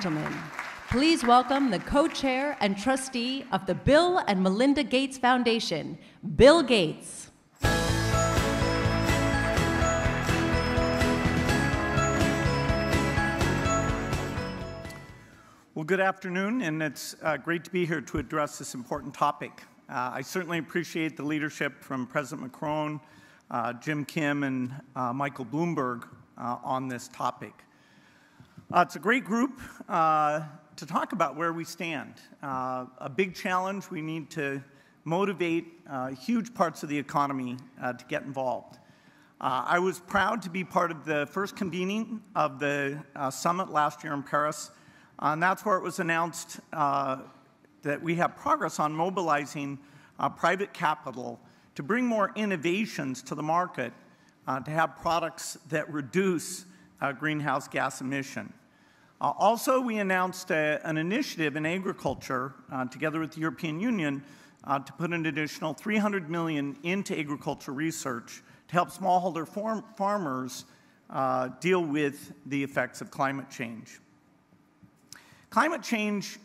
Gentlemen, please welcome the co-chair and trustee of the Bill and Melinda Gates Foundation, Bill Gates. Well, good afternoon, and it's great to be here to address this important topic. I certainly appreciate the leadership from President Macron, Jim Kim, and Michael Bloomberg on this topic. It's a great group to talk about where we stand. A big challenge. We need to motivate huge parts of the economy to get involved. I was proud to be part of the first convening of the summit last year in Paris, and that's where it was announced that we have progress on mobilizing private capital to bring more innovations to the market to have products that reduce greenhouse gas emission. Also, we announced an initiative in agriculture, together with the European Union, to put an additional $300 million into agriculture research to help smallholder farmers deal with the effects of climate change. Climate change,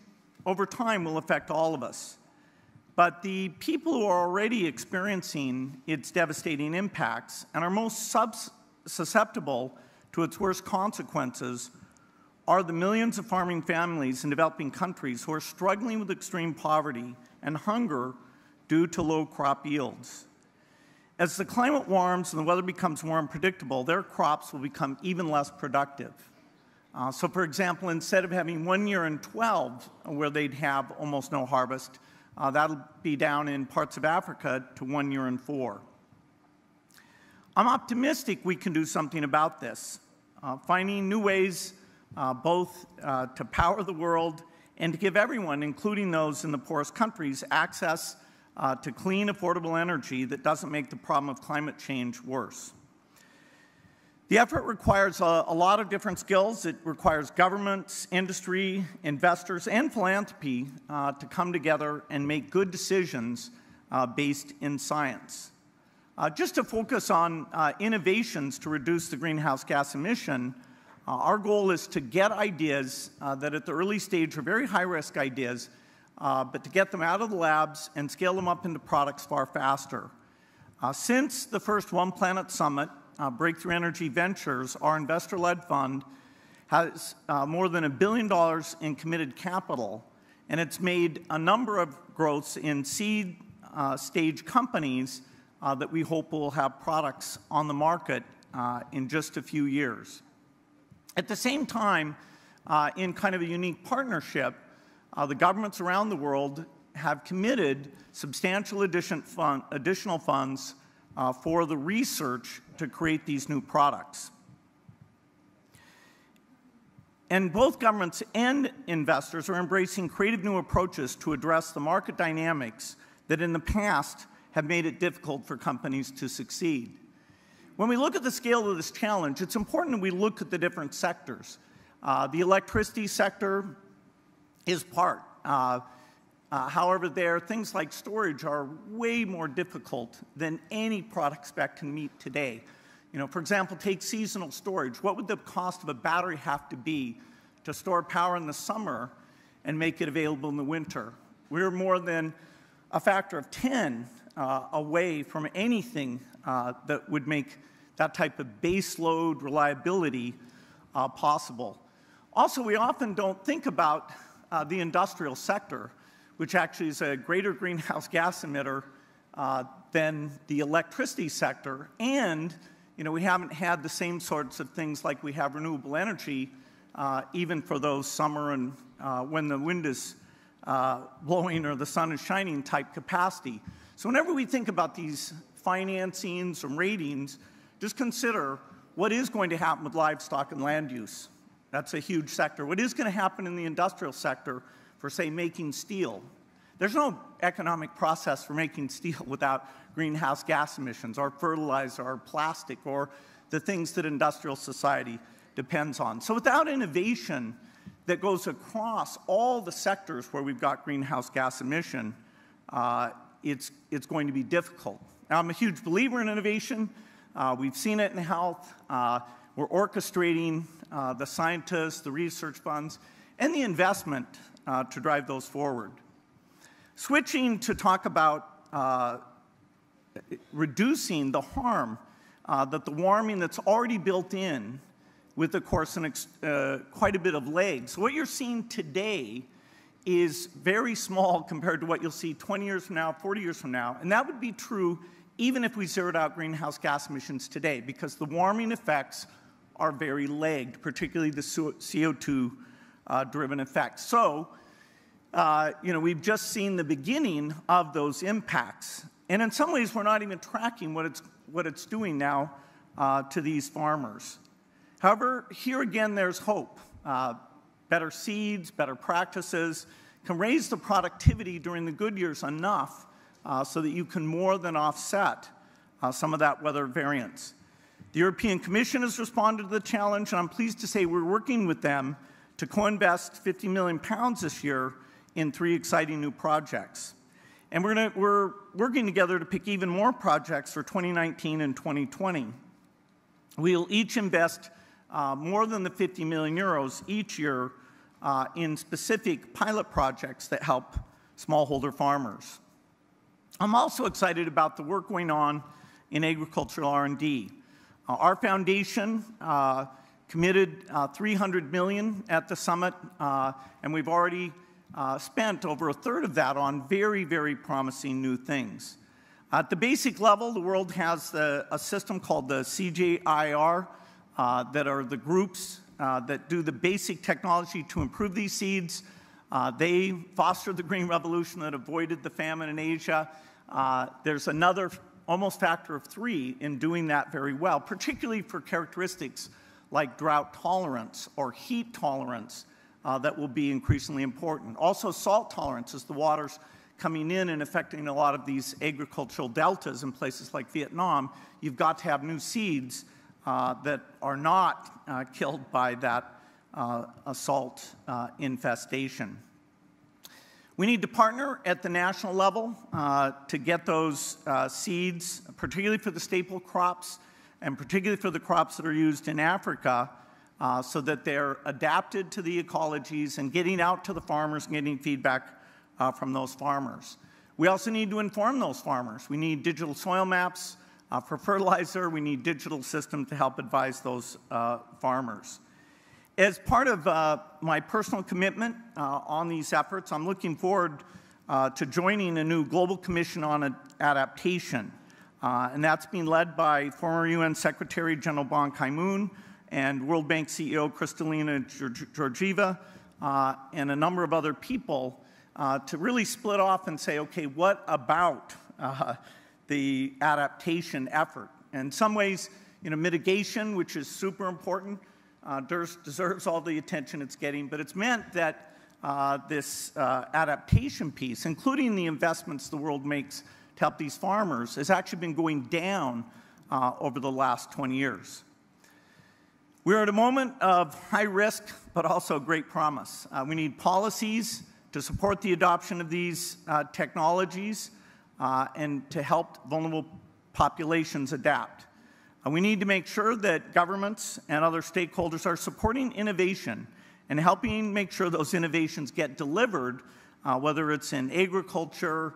over time, will affect all of us. But the people who are already experiencing its devastating impacts and are most susceptible to its worst consequences are the millions of farming families in developing countries who are struggling with extreme poverty and hunger due to low crop yields. As the climate warms and the weather becomes more unpredictable, their crops will become even less productive. So for example, instead of having 1 year in 12 where they'd have almost no harvest, that'll be down in parts of Africa to 1 year in 4. I'm optimistic we can do something about this, finding new ways both to power the world and to give everyone, including those in the poorest countries, access to clean, affordable energy that doesn't make the problem of climate change worse. The effort requires a lot of different skills. It requires governments, industry, investors, and philanthropy to come together and make good decisions based in science. Just to focus on innovations to reduce the greenhouse gas emission, our goal is to get ideas that at the early stage are very high-risk ideas, but to get them out of the labs and scale them up into products far faster. Since the first One Planet Summit, Breakthrough Energy Ventures, our investor-led fund, has more than $1 billion in committed capital, and it's made a number of growths in seed stage companies that we hope will have products on the market in just a few years. At the same time, in kind of a unique partnership, the governments around the world have committed substantial additional funds for the research to create these new products. And both governments and investors are embracing creative new approaches to address the market dynamics that in the past have made it difficult for companies to succeed. When we look at the scale of this challenge, it's important that we look at the different sectors. The electricity sector is part. However, things like storage are way more difficult than any product spec can meet today. For example, take seasonal storage. What would the cost of a battery have to be to store power in the summer and make it available in the winter? We're more than a factor of 10 away from anything that would make that type of base load reliability possible. Also, we often don't think about the industrial sector, which actually is a greater greenhouse gas emitter than the electricity sector. And we haven't had the same sorts of things like we have renewable energy, even for those summer and when the wind is blowing or the sun is shining type capacity. So whenever we think about these financings and ratings, just consider what is going to happen with livestock and land use. That's a huge sector. What is going to happen in the industrial sector for, say, making steel? There's no economic process for making steel without greenhouse gas emissions, or fertilizer, or plastic, or the things that industrial society depends on. So without innovation that goes across all the sectors where we've got greenhouse gas emission, it's going to be difficult. Now, I'm a huge believer in innovation. We've seen it in health. We're orchestrating the scientists, the research funds, and the investment to drive those forward. Switching to talk about reducing the harm that the warming that's already built in with, of course, quite a bit of lag. So what you're seeing today is very small compared to what you'll see 20 years from now, 40 years from now, and that would be true even if we zeroed out greenhouse gas emissions today, because the warming effects are very lagged, particularly the CO2-driven effects. So, we've just seen the beginning of those impacts, and in some ways, we're not even tracking what it's doing now to these farmers. However, here again, there's hope. Better seeds, better practices can raise the productivity during the good years enough so that you can more than offset some of that weather variance. The European Commission has responded to the challenge, and I'm pleased to say we're working with them to co-invest 50 million pounds this year in 3 exciting new projects. And we're working together to pick even more projects for 2019 and 2020. We'll each invest more than the 50 million euros each year in specific pilot projects that help smallholder farmers. I'm also excited about the work going on in agricultural R&D. Our foundation committed $300 million at the summit, and we've already spent over a third of that on very, very promising new things. At the basic level, the world has a system called the CGIAR that are the groups that do the basic technology to improve these seeds. They fostered the green revolution that avoided the famine in Asia. There's another almost factor of 3 in doing that very well, particularly for characteristics like drought tolerance or heat tolerance that will be increasingly important. Also salt tolerance, as the water's coming in and affecting a lot of these agricultural deltas in places like Vietnam. You've got to have new seeds that are not killed by that salt infestation. We need to partner at the national level to get those seeds, particularly for the staple crops and particularly for the crops that are used in Africa, so that they're adapted to the ecologies and getting out to the farmers and getting feedback from those farmers. We also need to inform those farmers. We need digital soil maps for fertilizer. We need digital systems to help advise those farmers. As part of my personal commitment on these efforts, I'm looking forward to joining a new Global Commission on Adaptation. And that's being led by former UN Secretary General Ban Ki-moon and World Bank CEO Kristalina Georgieva and a number of other people to really split off and say, okay, what about the adaptation effort? In some ways, mitigation, which is super important, deserves all the attention it's getting, but it's meant that this adaptation piece, including the investments the world makes to help these farmers, has actually been going down over the last 20 years. We're at a moment of high risk, but also great promise. We need policies to support the adoption of these technologies and to help vulnerable populations adapt. We need to make sure that governments and other stakeholders are supporting innovation and helping make sure those innovations get delivered, whether it's in agriculture,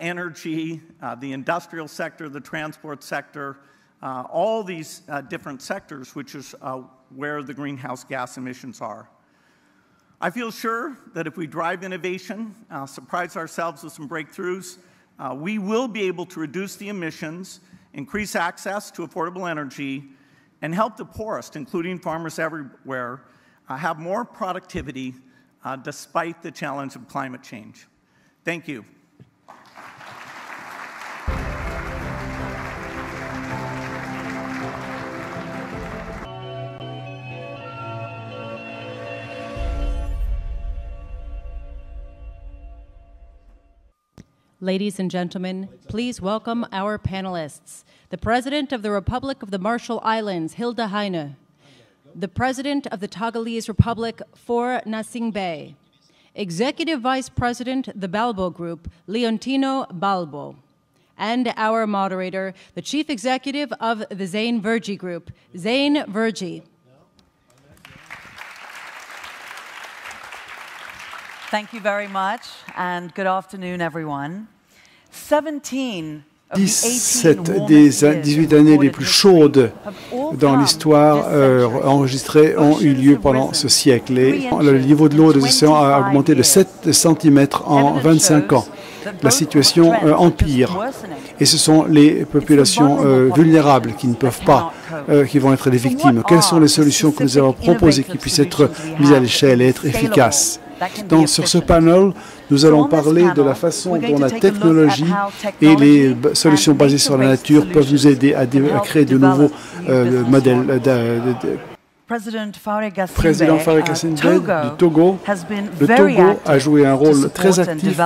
energy, the industrial sector, the transport sector, all these different sectors, which is where the greenhouse gas emissions are. I feel sure that if we drive innovation, surprise ourselves with some breakthroughs, we will be able to reduce the emissions, increase access to affordable energy, and help the poorest, including farmers everywhere, have more productivity despite the challenge of climate change. Thank you. Ladies and gentlemen, please welcome our panelists. The President of the Republic of the Marshall Islands, Hilda Heine. The President of the Togolese Republic, Faure Gnassingbé. Executive Vice President, the Balbo Group, Leontino Balbo. And our moderator, the Chief Executive of the Zane Verjee Group, Zane Verjee. Thank you very much, and good afternoon, everyone. 17 des 18 années les plus chaudes dans l'histoire enregistrées ont eu lieu pendant ce siècle. Et le niveau de l'eau des océans a augmenté de 7 cm en 25 ans. La situation empire. Et ce sont les populations vulnérables qui ne peuvent pas, qui vont être les victimes. Quelles sont les solutions que nous avons proposées qui puissent être mises à l'échelle et être efficaces? Sur ce panel, nous allons parler de la façon dont la technologie et les solutions basées sur la nature peuvent nous aider à créer de nouveaux modèles. Président Faure Gnassingbé du Togo, le Togo a joué un rôle très actif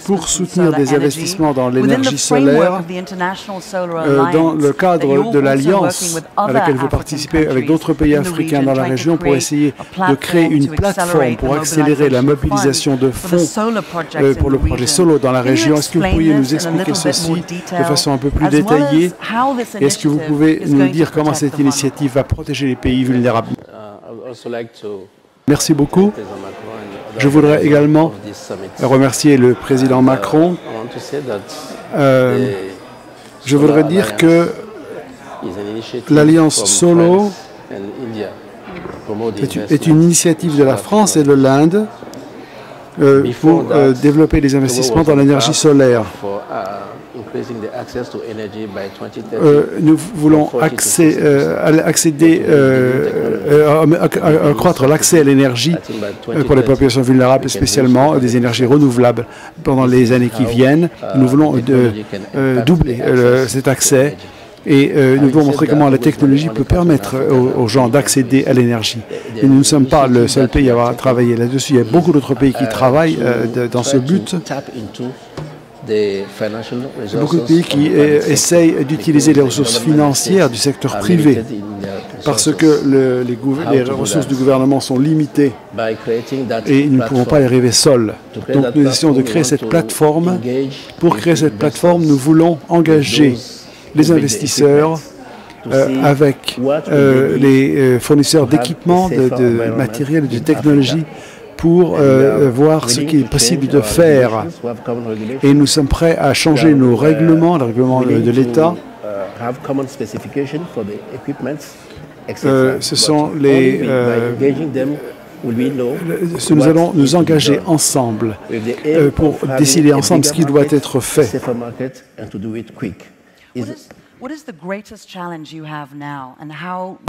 pour soutenir des investissements dans l'énergie solaire dans le cadre de l'alliance à laquelle vous participez avec d'autres pays africains dans la région pour essayer de créer une plateforme pour accélérer la mobilisation de fonds pour le projet Solo dans la région. Est-ce que vous pourriez nous expliquer ceci de façon un peu plus détaillée? Est-ce que vous pouvez nous dire comment cette initiative va protéger les pays vulnérables? Merci beaucoup. Je voudrais également remercier le président Macron. Je voudrais dire que l'Alliance Solo est une initiative de la France et de l'Inde pour développer des investissements dans l'énergie solaire. Nous voulons accroître l'accès à l'énergie pour les populations vulnérables, spécialement des énergies renouvelables pendant les années qui viennent. Nous voulons doubler cet accès et nous voulons montrer comment la technologie peut permettre aux gens d'accéder à l'énergie. Et nous ne sommes pas le seul pays à avoir travaillé là-dessus. Il y a beaucoup d'autres pays qui travaillent dans ce but. Beaucoup de pays qui essayent d'utiliser les ressources financières du secteur privé parce que les ressources du gouvernement sont limitées et nous ne pouvons pas y arriver seuls. Donc nous essayons de créer cette plateforme. Pour créer cette plateforme, nous voulons engager les investisseurs avec les fournisseurs d'équipements, de matériel, de technologie pour voir ce qu'il est possible de faire. Et nous sommes prêts à changer nos règlements, le règlement de l'État. Ce sont les... nous allons nous engager ensemble pour décider ensemble ce qui doit être fait.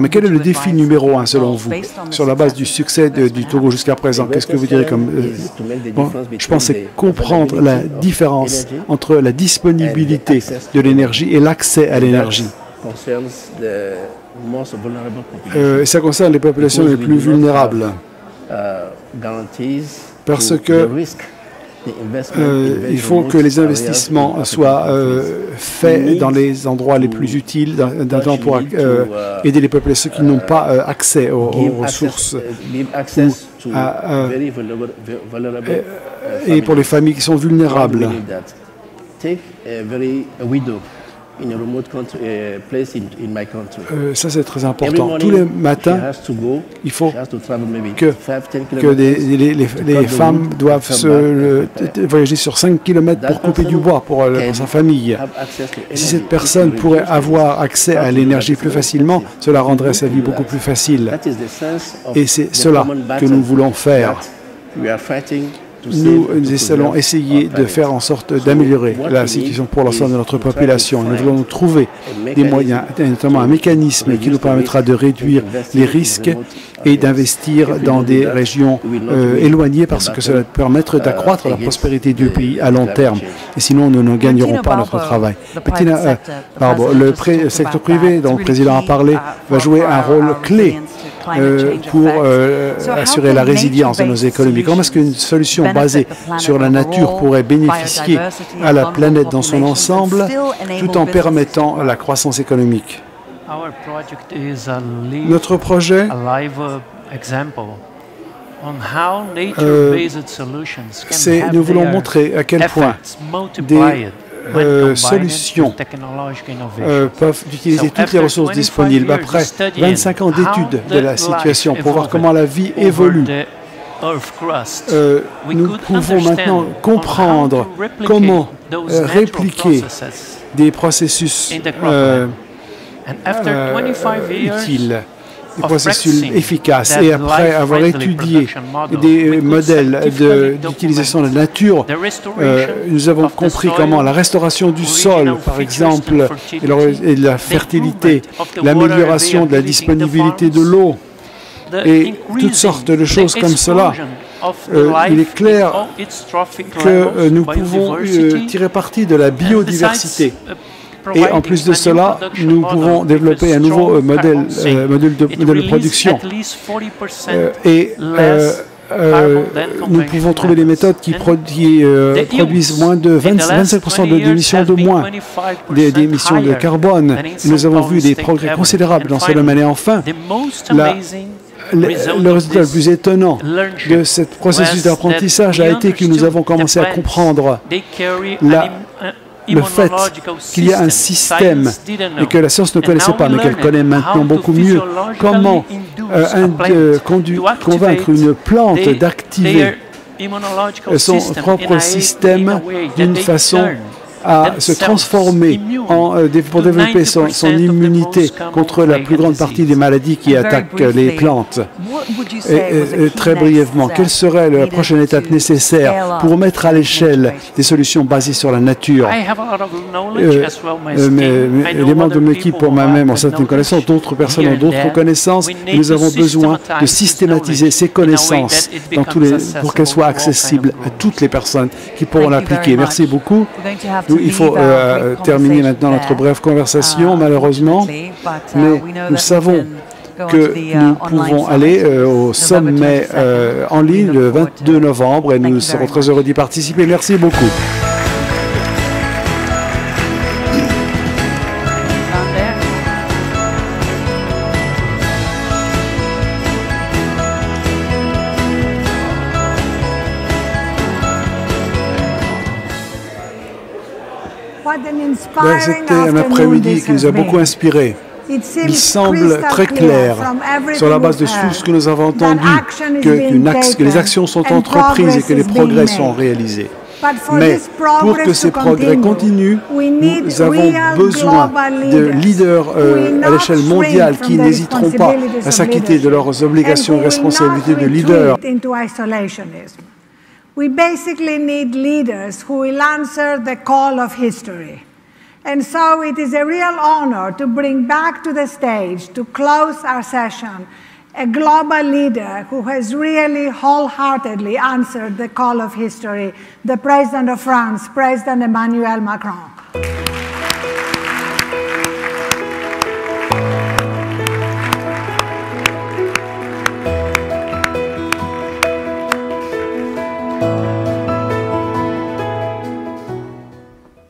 Mais quel est le défi numéro 1 selon vous, sur la base du succès du Togo jusqu'à présent? Qu'est-ce que vous direz comme... je pense que c'est comprendre la différence entre la disponibilité de l'énergie et l'accès à l'énergie. Ça concerne les populations les plus vulnérables. Parce que il faut que les investissements soient faits dans les endroits les plus utiles, pour aider les populations qui n'ont pas accès aux ressources. Et pour les familles qui sont vulnérables. Ça, c'est très important. Tous les matins, il faut que les femmes doivent voyager sur 5 km pour couper du bois pour sa famille. Et si cette personne pourrait avoir accès à l'énergie plus facilement, cela rendrait sa vie beaucoup plus facile. Et c'est cela que nous voulons faire. Nous allons essayer de faire en sorte d'améliorer la situation pour l'ensemble de notre population. Nous voulons trouver des moyens, notamment un mécanisme qui nous permettra de réduire les risques et d'investir dans des régions éloignées parce que cela permettra d'accroître la prospérité du pays à long terme. Et sinon, nous ne gagnerons pas notre travail. Le secteur privé dont le président a parlé va jouer un rôle clé pour assurer la résilience de nos économies. Comment est-ce qu'une solution basée sur la nature pourrait bénéficier à la planète dans son ensemble tout en permettant la croissance économique? Notre projet nous voulons montrer à quel point des solutions peuvent utiliser toutes les ressources disponibles après 25 ans d'études de la situation pour voir comment la vie évolue. nous pouvons maintenant comprendre comment répliquer des processus utiles, des processus efficaces. Et après avoir étudié des modèles d'utilisation de la nature, nous avons compris comment la restauration du sol, par exemple, et de la fertilité, l'amélioration de la disponibilité de l'eau, et toutes sortes de choses comme cela. Il est clair que nous pouvons tirer parti de la biodiversité. Et en plus de cela, nous pouvons développer un nouveau modèle de production. Nous pouvons trouver des méthodes qui produisent moins de 25% d'émissions de moins, d'émissions de carbone. Et nous avons vu des progrès considérables dans ce domaine. Et enfin, le résultat le plus étonnant de ce processus d'apprentissage a été que nous avons commencé à comprendre le fait qu'il y a un système et que la science ne connaissait pas, mais qu'elle connaît maintenant beaucoup mieux, comment convaincre une plante d'activer son propre système d'une façon à se transformer pour développer son immunité contre la plus grande partie des maladies qui attaquent les plantes. Et très brièvement, quelle serait la prochaine étape nécessaire pour mettre à l'échelle des solutions basées sur la nature? Les membres de mon équipe, pour moi-même, ont certaines connaissances, d'autres personnes ont d'autres connaissances. Et nous avons besoin de systématiser ces connaissances pour qu'elles soient accessibles à toutes les personnes qui pourront l'appliquer. Merci beaucoup. Il faut terminer maintenant notre brève conversation, malheureusement, mais nous savons que nous pouvons aller au sommet en ligne le 22 novembre et nous serons très heureux d'y participer. Merci beaucoup. C'était un après-midi qui nous a beaucoup inspirés. Il semble très clair, sur la base de tout ce que nous avons entendu, que les actions sont entreprises et que les progrès sont réalisés. Mais pour que ces progrès continuent, nous avons besoin de leaders à l'échelle mondiale qui n'hésiteront pas à s'acquitter de leurs obligations et responsabilités de leaders. We basically need leaders who will answer the call of history. And so it is a real honor to bring back to the stage, to close our session, a global leader who has really wholeheartedly answered the call of history, the President of France, President Emmanuel Macron.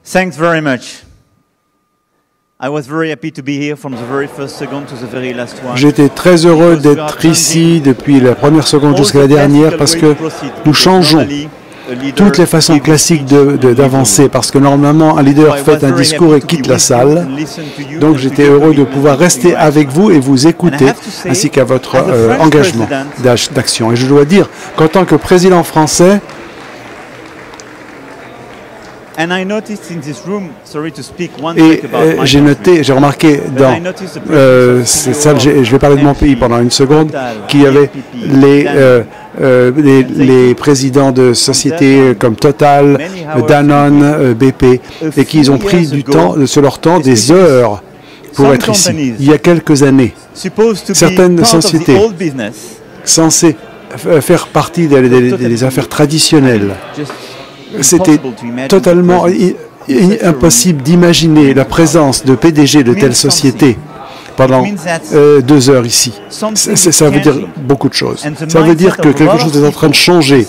Thanks very much. I was very happy to be here from the very first second to the very last one. J'étais très heureux d'être ici depuis la première seconde jusqu'à la dernière parce que nous changeons toutes les façons classiques d'avancer parce que normalement un leader fait un discours et quitte la salle. Donc j'étais heureux de pouvoir rester avec vous et vous écouter ainsi qu'à votre engagement d'action. Et je dois dire qu'en tant que président français, et j'ai remarqué dans cette salle, je vais parler de mon pays pendant une seconde, qu'il y avait les présidents de sociétés comme Total, Danone, BP, et qu'ils ont pris du temps, sur leur temps, des heures pour être ici. Il y a quelques années, certaines sociétés censées faire partie des affaires traditionnelles. C'était totalement impossible d'imaginer la présence de PDG de telles sociétés pendant 2 heures ici. Ça veut dire beaucoup de choses. Ça veut dire que quelque chose est en train de changer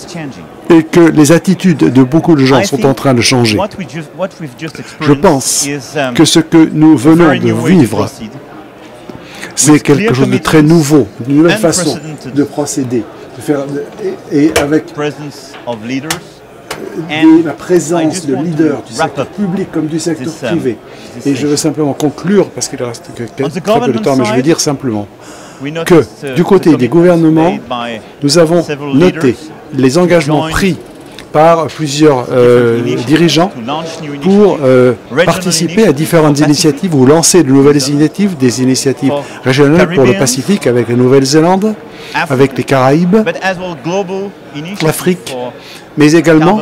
et que les attitudes de beaucoup de gens sont en train de changer. Je pense que ce que nous venons de vivre, c'est quelque chose de très nouveau, une nouvelle façon de procéder, et avec la présence de leaders du secteur public comme du secteur privé. Et je veux simplement conclure, parce qu'il reste très peu de temps, mais je veux dire simplement que du côté des gouvernements, nous avons noté les engagements pris par plusieurs dirigeants pour participer à différentes initiatives ou lancer de nouvelles initiatives, des initiatives régionales pour le Pacifique avec la Nouvelle-Zélande, avec les Caraïbes, l'Afrique, mais également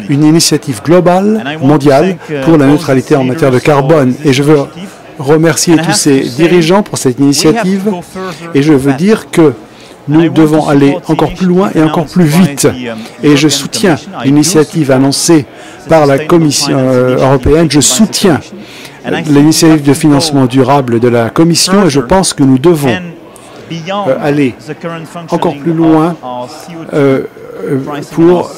une initiative globale, mondiale, pour la neutralité en matière de carbone. Et je veux remercier tous ces dirigeants pour cette initiative et je veux dire que nous devons aller encore plus loin et encore plus vite. Et je soutiens l'initiative annoncée par la Commission européenne. Je soutiens l'initiative de financement durable de la Commission et je pense que nous devons aller encore plus loin pour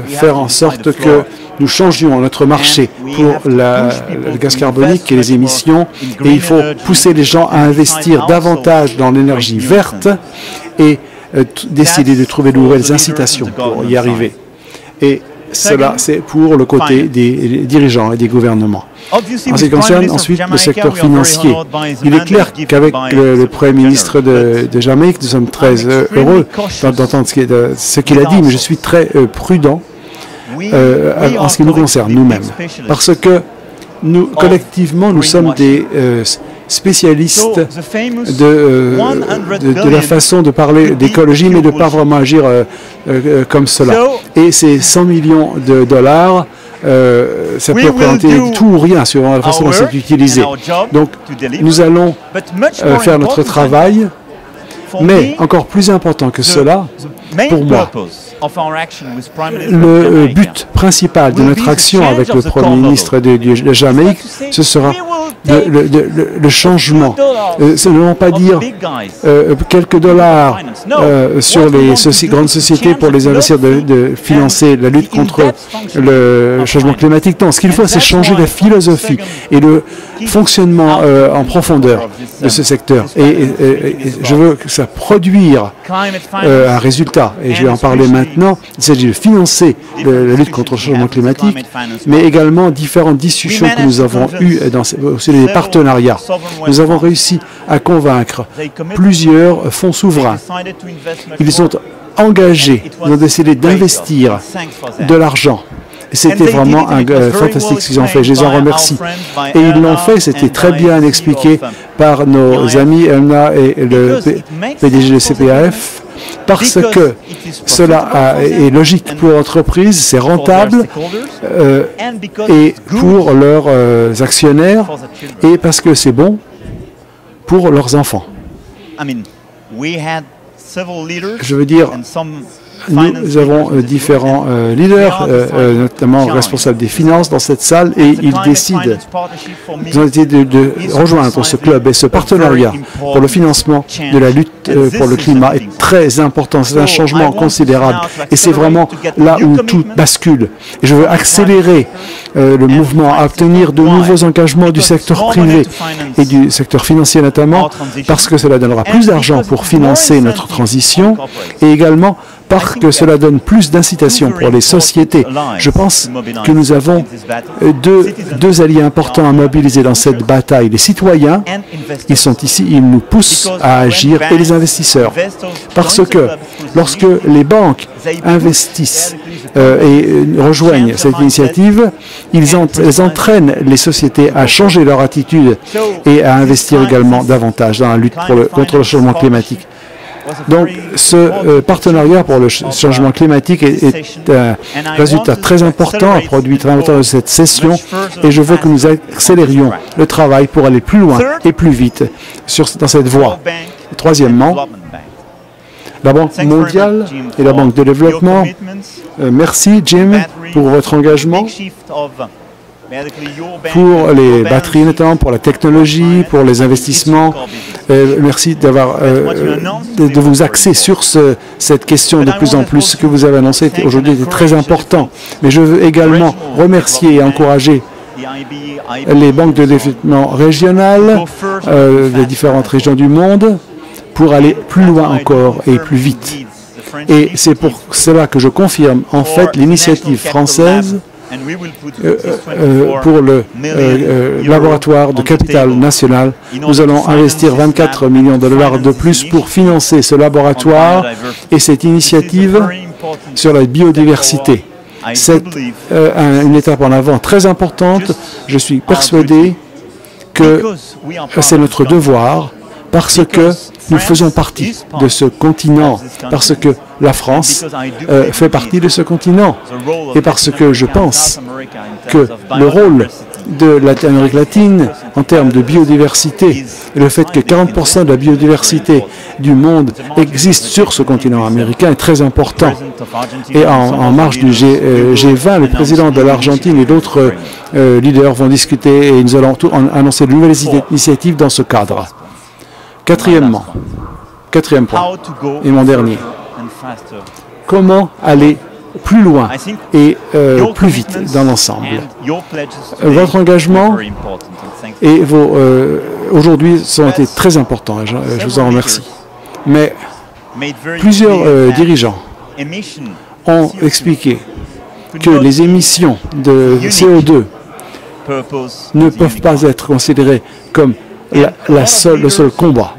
faire en sorte que nous changions notre marché pour le gaz carbonique et les émissions. Et il faut pousser les gens à investir davantage dans l'énergie verte et décider de trouver de nouvelles incitations pour y arriver. Et cela, c'est pour le côté des dirigeants et des gouvernements. En ce qui concerne ensuite le secteur financier, il est clair qu'avec le Premier ministre de Jamaïque, nous sommes très heureux d'entendre ce qu'il a dit, mais je suis très prudent en ce qui nous concerne nous-mêmes. Parce que nous, collectivement, nous sommes des spécialistes de la façon de parler d'écologie, mais de ne pas vraiment agir comme cela. Et ces 100 millions de dollars, ça peut représenter tout ou rien sur la façon dont c'est utilisé. Donc, nous allons faire notre travail, mais encore plus important que cela, pour moi, le but principal de notre action avec le Premier ministre de Jamaïque, ce sera le changement. Ce ne vont pas dire quelques dollars sur les grandes sociétés pour les investir de financer la lutte contre le changement climatique. Non, ce qu'il faut, c'est changer la philosophie et le fonctionnement en profondeur de ce secteur. Et je veux que ça produise un résultat. Et je vais en parler maintenant. Il s'agit de financer la lutte contre le changement climatique, mais également différentes discussions que nous avons eues dans les partenariats. Nous avons réussi à convaincre plusieurs fonds souverains. Ils ont engagé, ils ont décidé d'investir de l'argent. C'était vraiment fantastique ce qu'ils ont fait. Je les en remercie. Et ils l'ont fait, c'était très bien expliqué par nos amis Elna et le PDG de CPAF, parce que cela est logique pour l'entreprise, c'est rentable, et pour leurs actionnaires, et parce que c'est bon pour leurs enfants. Je veux dire, nous avons différents leaders, notamment responsables des finances dans cette salle, et ils décident, ils ont décidé de rejoindre ce club et ce partenariat pour le financement de la lutte pour le climat est très important. C'est un changement considérable et c'est vraiment là où tout bascule. Et je veux accélérer le mouvement à obtenir de nouveaux engagements du secteur privé et du secteur financier notamment, parce que cela donnera plus d'argent pour financer notre transition et également parce que cela donne plus d'incitation pour les sociétés. Je pense que nous avons deux alliés importants à mobiliser dans cette bataille. Les citoyens, ils sont ici, ils nous poussent à agir, et les investisseurs. Parce que lorsque les banques investissent et rejoignent cette initiative, elles entraînent les sociétés à changer leur attitude et à investir également davantage dans la lutte contre le changement climatique. Donc, ce partenariat pour le changement climatique est un résultat très important, un produit très important de cette session, et je veux que nous accélérions le travail pour aller plus loin et plus vite dans cette voie. Troisièmement, la Banque mondiale et la Banque de développement. Merci, Jim, pour votre engagement. Pour les batteries notamment, pour la technologie, pour les investissements. Merci de vous axer sur cette question de plus en plus. Ce que vous avez annoncé aujourd'hui était très important. Mais je veux également remercier et encourager les banques de développement régionales des différentes régions du monde pour aller plus loin encore et plus vite. Et c'est pour cela que je confirme en fait l'initiative française pour le laboratoire de capital national. Nous allons investir 24 millions de dollars de plus pour financer ce laboratoire et cette initiative sur la biodiversité. C'est une étape en avant très importante. Je suis persuadé que c'est notre devoir parce que nous faisons partie de ce continent, parce que la France fait partie de ce continent et parce que je pense que le rôle de l'Amérique latine en termes de biodiversité et le fait que 40% de la biodiversité du monde existe sur ce continent américain est très important. Et en marge du G20, le président de l'Argentine et d'autres leaders vont discuter et nous allons annoncer de nouvelles initiatives dans ce cadre. Quatrième point, et mon dernier, comment aller plus loin et plus vite dans l'ensemble. Votre engagement et aujourd'hui ont été très importants, et je vous en remercie. Mais plusieurs dirigeants ont expliqué que les émissions de CO2 ne peuvent pas être considérées comme le seul combat.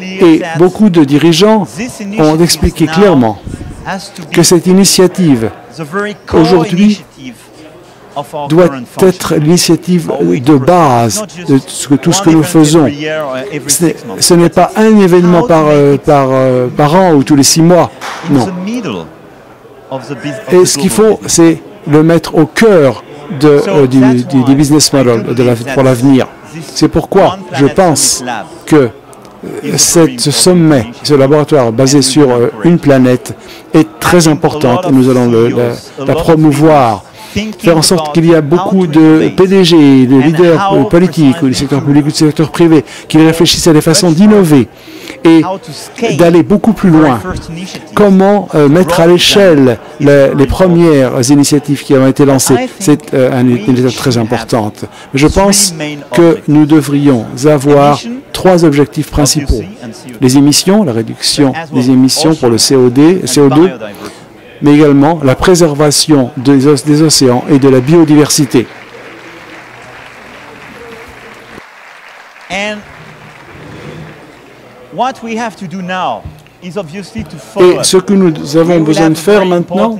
Et beaucoup de dirigeants ont expliqué clairement que cette initiative, aujourd'hui, doit être l'initiative de base de tout ce que nous faisons. Ce n'est pas un événement par an ou tous les 6 mois, non. Et ce qu'il faut, c'est le mettre au cœur du business model pour l'avenir. C'est pourquoi je pense que ce sommet, ce laboratoire basé sur une planète est très important et nous allons la promouvoir. Faire en sorte qu'il y a beaucoup de PDG, de leaders politiques, ou du secteur public ou du secteur privé, qui réfléchissent à des façons d'innover et d'aller beaucoup plus loin. Comment mettre à l'échelle les premières initiatives qui ont été lancées? C'est une étape très importante. Je pense que nous devrions avoir 3 objectifs principaux. Les émissions, la réduction des émissions pour le CO2, mais également la préservation des océans et de la biodiversité. Et ce que nous avons besoin de faire maintenant,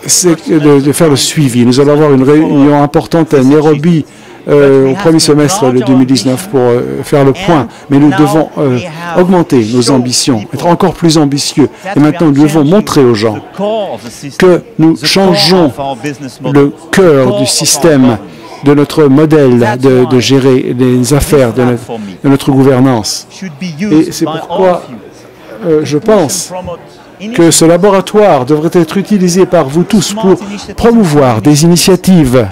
c'est de faire le suivi. Nous allons avoir une réunion importante à Nairobi au premier semestre de 2019 pour faire le point. Mais nous devons augmenter nos ambitions, être encore plus ambitieux. Et maintenant, nous devons montrer aux gens que nous changeons le cœur du système, de notre modèle de gérer les affaires, de notre gouvernance. Et c'est pourquoi je pense que ce laboratoire devrait être utilisé par vous tous pour promouvoir des initiatives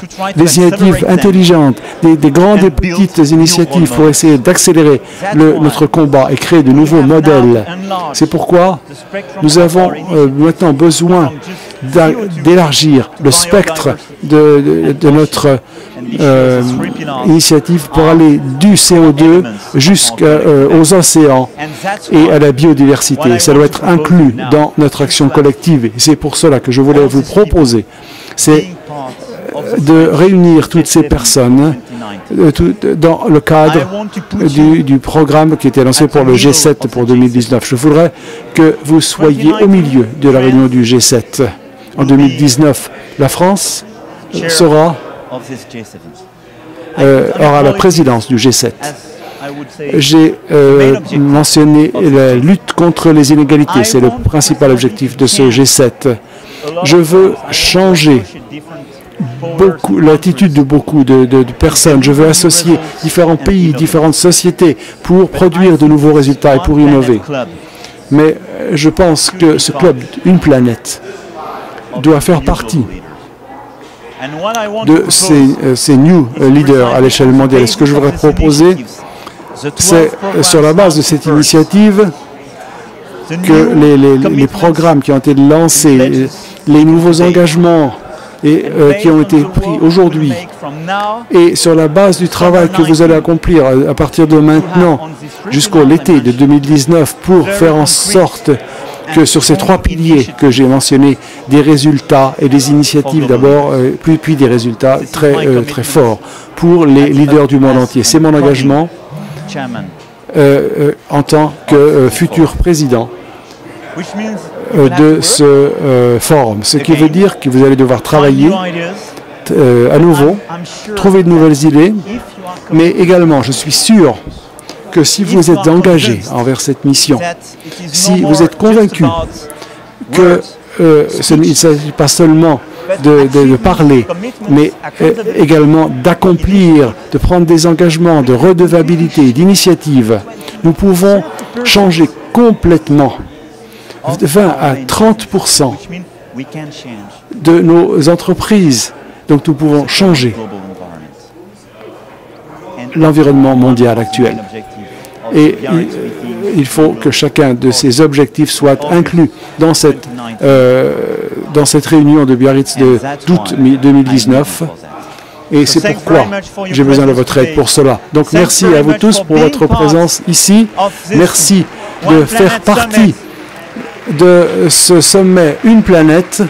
intelligentes, des grandes et petites initiatives pour essayer d'accélérer notre combat et créer de nouveaux modèles. C'est pourquoi nous avons maintenant besoin d'élargir le spectre de notre initiative pour aller du CO2 jusqu'aux océans et à la biodiversité. Ça doit être inclus dans notre action collective. C'est pour cela que je voulais vous proposer, c'est de réunir toutes ces personnes dans le cadre du programme qui était lancé pour le G7 pour 2019. Je voudrais que vous soyez au milieu de la réunion du G7. En 2019, la France aura la présidence du G7. J'ai mentionné la lutte contre les inégalités. C'est le principal objectif de ce G7. Je veux changer l'attitude de beaucoup de personnes. Je veux associer différents pays, différentes sociétés pour produire de nouveaux résultats et pour innover. Mais je pense que ce club, une planète, doit faire partie de ces new leaders à l'échelle mondiale. Et ce que je voudrais proposer, c'est sur la base de cette initiative que les programmes qui ont été lancés, les nouveaux engagements qui ont été pris aujourd'hui, et sur la base du travail que vous allez accomplir à partir de maintenant jusqu'au l'été de 2019 pour faire en sorte que sur ces 3 piliers que j'ai mentionnés, des résultats et des initiatives d'abord, puis des résultats très forts pour les leaders du monde entier. C'est mon engagement en tant que futur président de ce forum, ce qui veut dire que vous allez devoir travailler à nouveau, trouver de nouvelles idées, mais également, je suis sûr que si vous êtes engagé envers cette mission, si vous êtes convaincu que il ne s'agit pas seulement de parler, mais également d'accomplir, de prendre des engagements de redevabilité, d'initiative, nous pouvons changer complètement de 20 à 30% de nos entreprises. Donc nous pouvons changer l'environnement mondial actuel. Et il faut que chacun de ces objectifs soit inclus dans cette réunion de Biarritz d'août 2019. Et c'est pourquoi j'ai besoin de votre aide pour cela. Donc merci à vous tous pour votre présence ici. Merci de faire partie de ce sommet Une planète.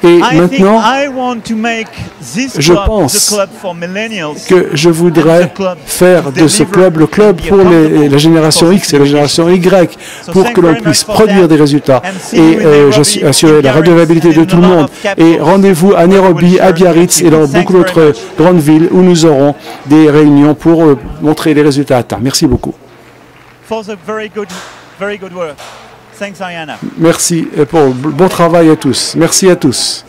Et maintenant, je pense que je voudrais faire de ce club le club pour la génération X et la génération Y, pour que l'on puisse produire des résultats et assurer la redevabilité de tout le monde. Et rendez-vous à Nairobi, à Biarritz et dans beaucoup d'autres grandes villes où nous aurons des réunions pour montrer les résultats atteints. Merci beaucoup. Merci pour le bon travail à tous. Merci à tous.